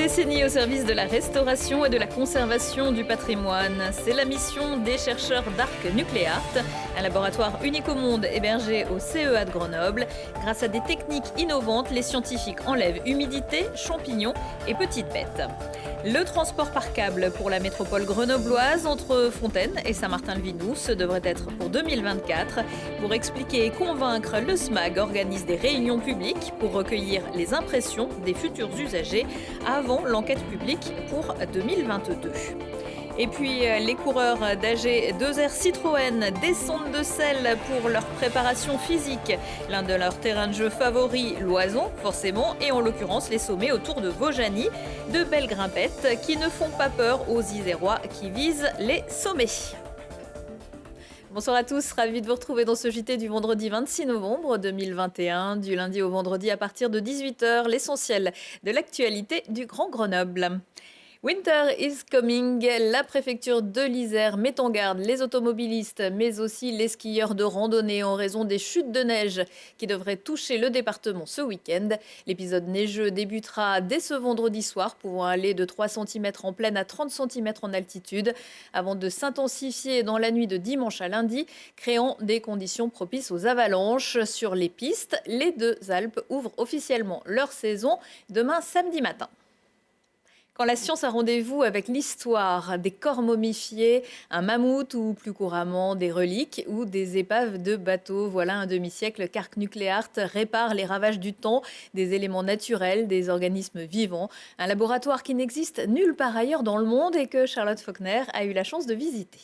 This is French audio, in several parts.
décennie au service de la restauration et de la conservation du patrimoine. C'est la mission des chercheurs d'Arc Nucléart, un laboratoire unique au monde hébergé au CEA de Grenoble. Grâce à des techniques innovantes, les scientifiques enlèvent humidité, champignons et petites bêtes. Le transport par câble pour la métropole grenobloise entre Fontaine et Saint-Martin-le-Vinoux devrait être pour 2024. Pour expliquer et convaincre, le SMAG organise des réunions publiques pour recueillir les impressions des futurs usagers avant l'enquête publique pour 2022. Et puis les coureurs d'AG2R Citroën descendent de selle pour leur préparation physique. L'un de leurs terrains de jeu favoris, l'Oison, forcément, et en l'occurrence les sommets autour de Vaujany. De belles grimpettes qui ne font pas peur aux Isérois qui visent les sommets. Bonsoir à tous, ravi de vous retrouver dans ce JT du vendredi 26 novembre 2021. Du lundi au vendredi à partir de 18h, l'essentiel de l'actualité du Grand Grenoble. Winter is coming. La préfecture de l'Isère met en garde les automobilistes, mais aussi les skieurs de randonnée en raison des chutes de neige qui devraient toucher le département ce week-end. L'épisode neigeux débutera dès ce vendredi soir, pouvant aller de 3 cm en plaine à 30 cm en altitude, avant de s'intensifier dans la nuit de dimanche à lundi, créant des conditions propices aux avalanches sur les pistes. Les deux Alpes ouvrent officiellement leur saison demain samedi matin. Quand la science a rendez-vous avec l'histoire des corps momifiés, un mammouth ou plus couramment des reliques ou des épaves de bateaux. Voilà un demi-siècle qu'Arc Nucléart répare les ravages du temps, des éléments naturels, des organismes vivants. Un laboratoire qui n'existe nulle part ailleurs dans le monde et que Charlotte Faulkner a eu la chance de visiter.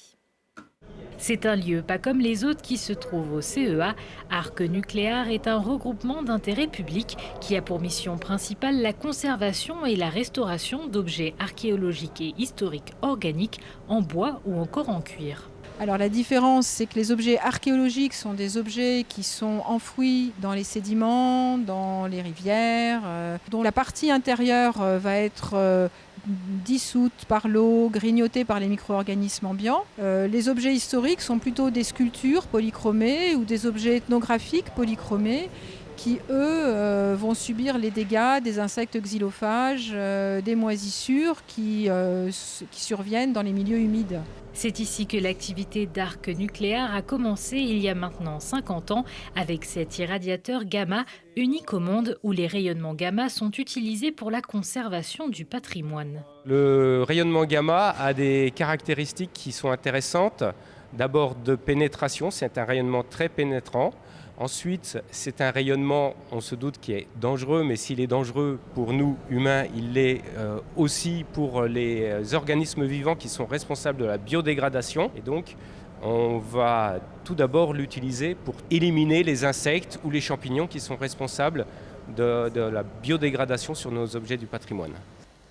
C'est un lieu pas comme les autres qui se trouve au CEA. Arc Nucléart est un regroupement d'intérêt public qui a pour mission principale la conservation et la restauration d'objets archéologiques et historiques organiques en bois ou encore en cuir. Alors la différence, c'est que les objets archéologiques sont des objets qui sont enfouis dans les sédiments, dans les rivières, dont la partie intérieure va être dissoute par l'eau, grignotée par les micro-organismes ambiants. Les objets historiques sont plutôt des sculptures polychromées ou des objets ethnographiques polychromés qui, eux, vont subir les dégâts des insectes xylophages, des moisissures qui surviennent dans les milieux humides. C'est ici que l'activité d'Arc Nucléart a commencé il y a maintenant 50 ans avec cet irradiateur gamma unique au monde où les rayonnements gamma sont utilisés pour la conservation du patrimoine. Le rayonnement gamma a des caractéristiques qui sont intéressantes. D'abord de pénétration, c'est un rayonnement très pénétrant. Ensuite, c'est un rayonnement, on se doute, qui est dangereux, mais s'il est dangereux pour nous, humains, il l'est aussi pour les organismes vivants qui sont responsables de la biodégradation. Et donc, on va tout d'abord l'utiliser pour éliminer les insectes ou les champignons qui sont responsables de la biodégradation sur nos objets du patrimoine.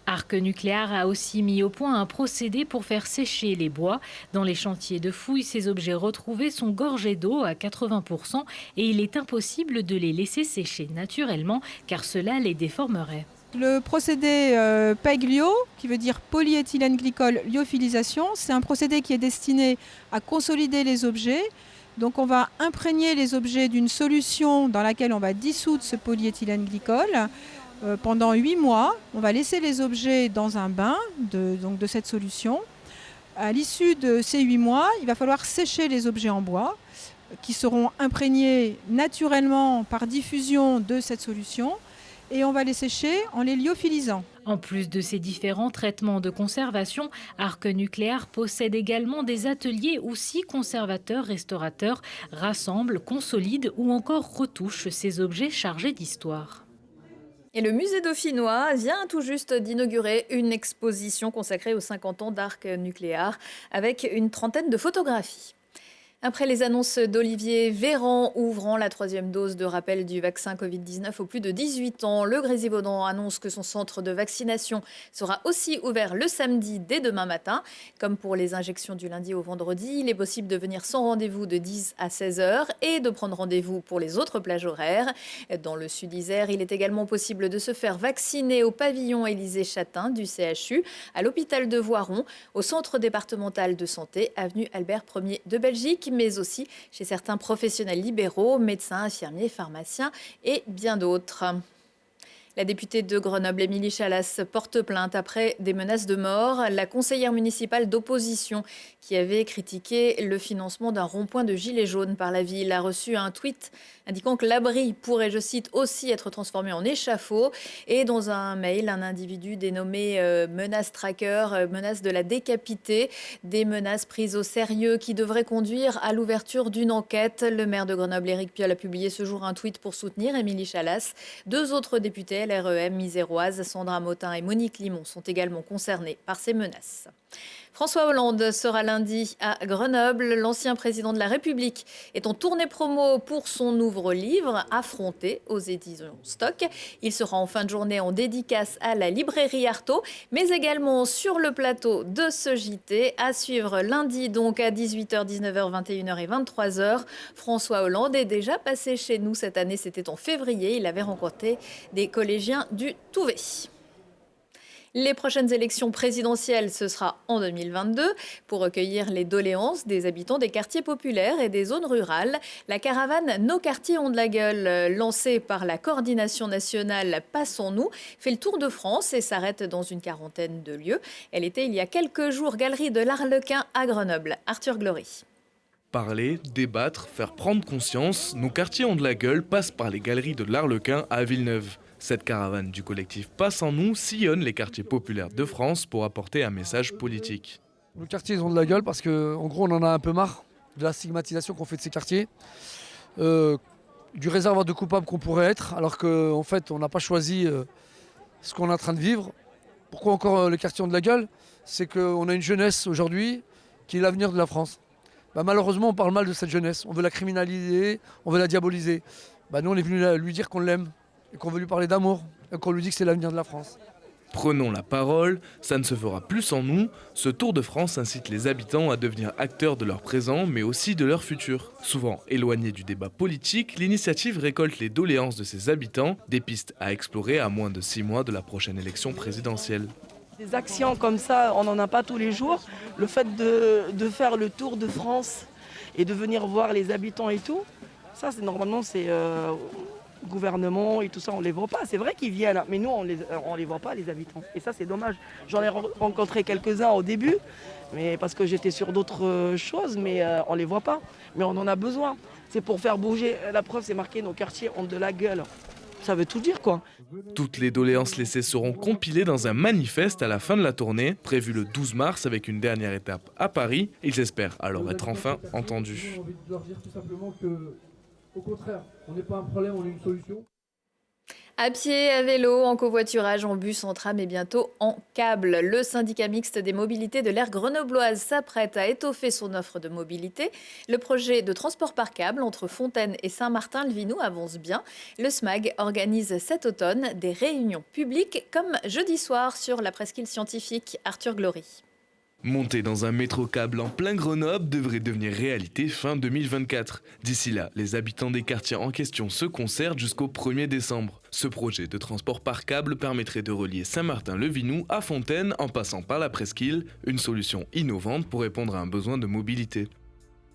Arc Nucléart a aussi mis au point un procédé pour faire sécher les bois. Dans les chantiers de fouilles, ces objets retrouvés sont gorgés d'eau à 80% et il est impossible de les laisser sécher naturellement car cela les déformerait. Le procédé PEG-LiO, qui veut dire polyéthylène glycol lyophilisation, c'est un procédé qui est destiné à consolider les objets. Donc on va imprégner les objets d'une solution dans laquelle on va dissoudre ce polyéthylène glycol. Pendant 8 mois, on va laisser les objets dans un bain de cette solution. À l'issue de ces 8 mois, il va falloir sécher les objets en bois qui seront imprégnés naturellement par diffusion de cette solution et on va les sécher en les lyophilisant. En plus de ces différents traitements de conservation, Arc Nucléart possède également des ateliers où 6 conservateurs restaurateurs rassemblent, consolident ou encore retouchent ces objets chargés d'histoire. Et le musée dauphinois vient tout juste d'inaugurer une exposition consacrée aux 50 ans d'Arc Nucléart avec une trentaine de photographies. Après les annonces d'Olivier Véran ouvrant la 3e dose de rappel du vaccin Covid-19 aux plus de 18 ans, le Grésivaudan annonce que son centre de vaccination sera aussi ouvert le samedi dès demain matin. Comme pour les injections du lundi au vendredi, il est possible de venir sans rendez-vous de 10 à 16 heures et de prendre rendez-vous pour les autres plages horaires. Dans le sud-Isère, il est également possible de se faire vacciner au pavillon Élysée-Châtain du CHU, à l'hôpital de Voiron, au centre départemental de santé, avenue Albert Ier de Belgique, mais aussi chez certains professionnels libéraux, médecins, infirmiers, pharmaciens et bien d'autres. La députée de Grenoble, Émilie Chalas, porte plainte après des menaces de mort. La conseillère municipale d'opposition qui avait critiqué le financement d'un rond-point de gilets jaunes par la ville a reçu un tweet indiquant que l'abri pourrait, je cite, aussi être transformé en échafaud. Et dans un mail, un individu dénommé menace tracker, menace de la décapiter, des menaces prises au sérieux qui devraient conduire à l'ouverture d'une enquête. Le maire de Grenoble, Éric Piolle, a publié ce jour un tweet pour soutenir Émilie Chalas. 2 autres députés LREM miséroises, Sandra Motin et Monique Limon, sont également concernés par ces menaces. François Hollande sera lundi à Grenoble. L'ancien président de la République est en tournée promo pour son nouveau livre, Affronter, aux éditions Stock. Il sera en fin de journée en dédicace à la librairie Artaud, mais également sur le plateau de ce JT, à suivre lundi donc à 18h, 19h, 21h et 23h. François Hollande est déjà passé chez nous cette année, c'était en février. Il avait rencontré des collégiens du Touvet. Les prochaines élections présidentielles, ce sera en 2022. Pour recueillir les doléances des habitants des quartiers populaires et des zones rurales, la caravane Nos quartiers ont de la gueule, lancée par la coordination nationale Passons-nous, fait le tour de France et s'arrête dans une quarantaine de lieux. Elle était il y a quelques jours galerie de l'Arlequin à Grenoble. Arthur Glory. Parler, débattre, faire prendre conscience, Nos quartiers ont de la gueule passe par les galeries de l'Arlequin à Villeneuve. Cette caravane du collectif Passons-nous sillonne les quartiers populaires de France pour apporter un message politique. Nos quartiers ils ont de la gueule parce qu'en gros on en a un peu marre de la stigmatisation qu'on fait de ces quartiers, du réservoir de coupables qu'on pourrait être, alors qu'en fait on n'a pas choisi ce qu'on est en train de vivre. Pourquoi encore les quartiers ont de la gueule? C'est qu'on a une jeunesse aujourd'hui qui est l'avenir de la France. Malheureusement on parle mal de cette jeunesse, on veut la criminaliser, on veut la diaboliser. Nous on est venu lui dire qu'on l'aime et qu'on veut lui parler d'amour et qu'on lui dit que c'est l'avenir de la France. Prenons la parole, ça ne se fera plus sans nous. Ce Tour de France incite les habitants à devenir acteurs de leur présent, mais aussi de leur futur. Souvent éloignée du débat politique, l'initiative récolte les doléances de ses habitants, des pistes à explorer à moins de 6 mois de la prochaine élection présidentielle. Des actions comme ça, on n'en a pas tous les jours. Le fait de faire le Tour de France et de venir voir les habitants et tout, ça normalement c'est... gouvernement et tout ça, on les voit pas. C'est vrai qu'ils viennent, mais nous, on les voit pas, les habitants. Et ça, c'est dommage. J'en ai rencontré quelques-uns au début, mais parce que j'étais sur d'autres choses, mais on les voit pas. Mais on en a besoin. C'est pour faire bouger. La preuve, c'est marqué, nos quartiers ont de la gueule. Ça veut tout dire, quoi. Toutes les doléances laissées seront compilées dans un manifeste à la fin de la tournée, prévu le 12 mars avec une dernière étape à Paris. Ils espèrent alors être enfin entendus. Au contraire, on n'est pas un problème, on est une solution. À pied, à vélo, en covoiturage, en bus, en tram et bientôt en câble. Le syndicat mixte des mobilités de l'aire grenobloise s'apprête à étoffer son offre de mobilité. Le projet de transport par câble entre Fontaine et Saint-Martin-le-Vinoux avance bien. Le SMAG organise cet automne des réunions publiques comme jeudi soir sur la presqu'île scientifique. Arthur Glory. Monter dans un métro-câble en plein Grenoble devrait devenir réalité fin 2024. D'ici là, les habitants des quartiers en question se concertent jusqu'au 1er décembre. Ce projet de transport par câble permettrait de relier Saint-Martin-le-Vinoux à Fontaine en passant par la presqu'île, une solution innovante pour répondre à un besoin de mobilité.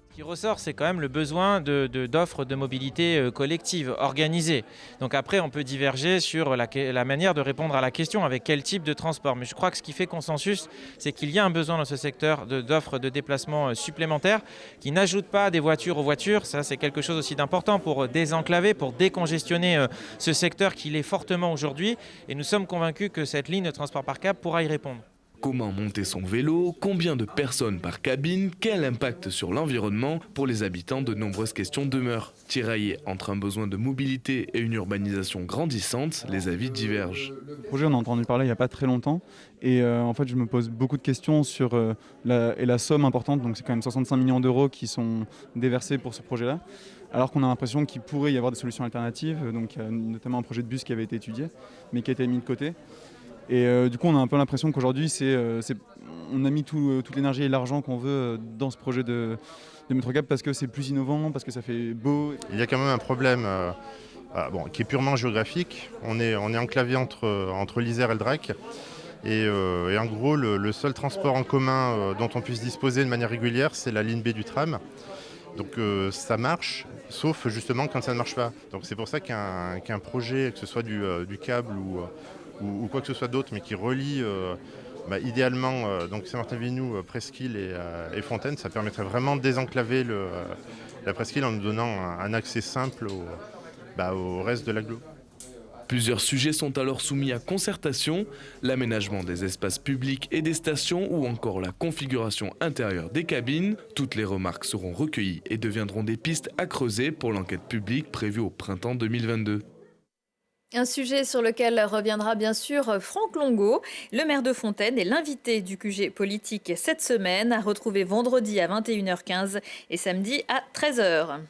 Ce qui ressort, c'est quand même le besoin d'offres de mobilité collective, organisées. Donc après, on peut diverger sur la manière de répondre à la question, avec quel type de transport. Mais je crois que ce qui fait consensus, c'est qu'il y a un besoin dans ce secteur d'offres de déplacement supplémentaires qui n'ajoutent pas des voitures aux voitures. Ça, c'est quelque chose aussi d'important pour désenclaver, pour décongestionner ce secteur qui l'est fortement aujourd'hui. Et nous sommes convaincus que cette ligne de transport par câble pourra y répondre. Comment monter son vélo? Combien de personnes par cabine? Quel impact sur l'environnement? Pour les habitants, de nombreuses questions demeurent. Tiraillés entre un besoin de mobilité et une urbanisation grandissante, les avis divergent. Le projet, on a entendu parler il n'y a pas très longtemps. Et en fait, je me pose beaucoup de questions sur la somme importante. Donc c'est quand même 65 millions d'euros qui sont déversés pour ce projet-là. Alors qu'on a l'impression qu'il pourrait y avoir des solutions alternatives. Donc notamment un projet de bus qui avait été étudié, mais qui a été mis de côté. Et du coup, on a un peu l'impression qu'aujourd'hui, on a mis toute l'énergie et l'argent qu'on veut dans ce projet de métro-câble parce que c'est plus innovant, parce que ça fait beau. Il y a quand même un problème qui est purement géographique. On est enclavé entre l'Isère et le Drac. Et en gros, le seul transport en commun dont on puisse disposer de manière régulière, c'est la ligne B du tram. Donc ça marche, sauf justement quand ça ne marche pas. Donc c'est pour ça qu'un projet, que ce soit du câble ou quoi que ce soit d'autre, mais qui relie idéalement donc Saint-Martin-Vignoux, Presqu'île et Fontaine, ça permettrait vraiment de désenclaver la Presqu'île en nous donnant un accès simple au reste de l'agglo. Plusieurs sujets sont alors soumis à concertation, l'aménagement des espaces publics et des stations ou encore la configuration intérieure des cabines. Toutes les remarques seront recueillies et deviendront des pistes à creuser pour l'enquête publique prévue au printemps 2022. Un sujet sur lequel reviendra bien sûr Franck Longo, le maire de Fontaine et l'invité du QG politique cette semaine, à retrouver vendredi à 21h15 et samedi à 13h.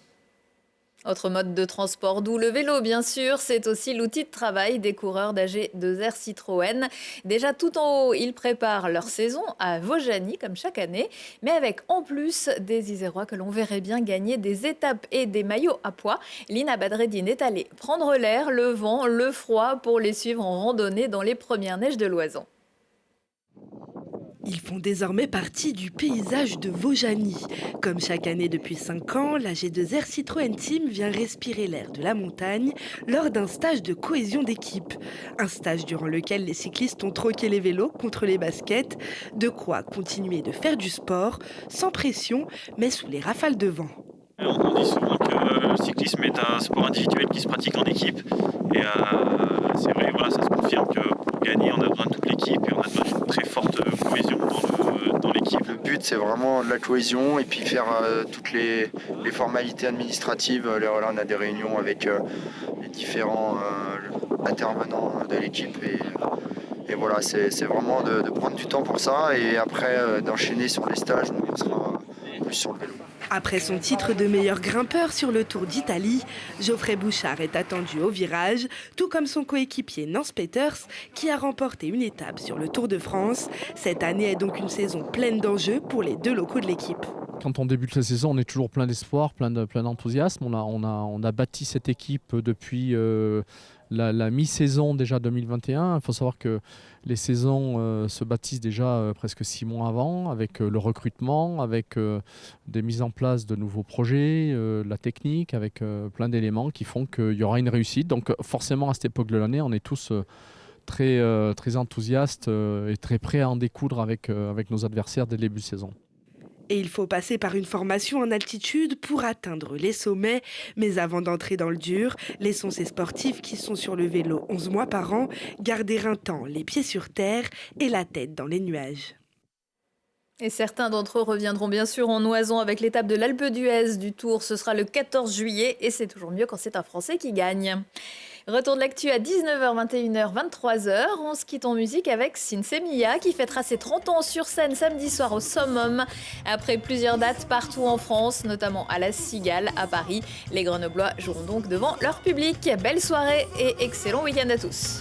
Autre mode de transport, d'où le vélo bien sûr, c'est aussi l'outil de travail des coureurs d'AG2R Citroën. Déjà tout en haut, ils préparent leur saison à Vaujany comme chaque année, mais avec en plus des Isérois que l'on verrait bien gagner des étapes et des maillots à pois. Lina Badreddine est allée prendre l'air, le vent, le froid pour les suivre en randonnée dans les premières neiges de l'Oison. Ils font désormais partie du paysage de Vaujany. Comme chaque année depuis 5 ans, la G2R Citroën Team vient respirer l'air de la montagne lors d'un stage de cohésion d'équipe. Un stage durant lequel les cyclistes ont troqué les vélos contre les baskets, de quoi continuer de faire du sport, sans pression, mais sous les rafales de vent. On dit souvent que le cyclisme est un sport individuel qui se pratique en équipe. Et c'est vrai, voilà, ça se confirme que pour gagner, on a besoin de toute l'équipe et on a besoin d'une très forte cohésion dans l'équipe. Le but, c'est vraiment la cohésion et puis faire toutes les formalités administratives. Là, voilà, on a des réunions avec les différents intervenants de l'équipe. Et voilà, c'est vraiment de prendre du temps pour ça et après d'enchaîner sur les stages, donc on sera plus sur le vélo. Après son titre de meilleur grimpeur sur le Tour d'Italie, Geoffrey Bouchard est attendu au virage, tout comme son coéquipier Nance Peters, qui a remporté une étape sur le Tour de France. Cette année est donc une saison pleine d'enjeux pour les deux locaux de l'équipe. Quand on débute la saison, on est toujours plein d'espoir, plein d'enthousiasme. On a bâti cette équipe depuis la mi-saison déjà 2021. Il faut savoir que les saisons se bâtissent déjà presque 6 mois avant, avec le recrutement, avec des mises en place de nouveaux projets, la technique, avec plein d'éléments qui font qu'il y aura une réussite. Donc forcément, à cette époque de l'année, on est tous très enthousiastes et très prêts à en découdre avec nos adversaires dès le début de saison. Et il faut passer par une formation en altitude pour atteindre les sommets. Mais avant d'entrer dans le dur, laissons ces sportifs qui sont sur le vélo 11 mois par an garder un temps les pieds sur terre et la tête dans les nuages. Et certains d'entre eux reviendront bien sûr en Oison avec l'étape de l'Alpe d'Huez du Tour. Ce sera le 14 juillet et c'est toujours mieux quand c'est un Français qui gagne. Retour de l'actu à 19h, 21h, 23h. On se quitte en musique avec Sinsemilla qui fêtera ses 30 ans sur scène samedi soir au Summum. Après plusieurs dates partout en France, notamment à la Cigale, à Paris, les Grenoblois joueront donc devant leur public. Belle soirée et excellent week-end à tous.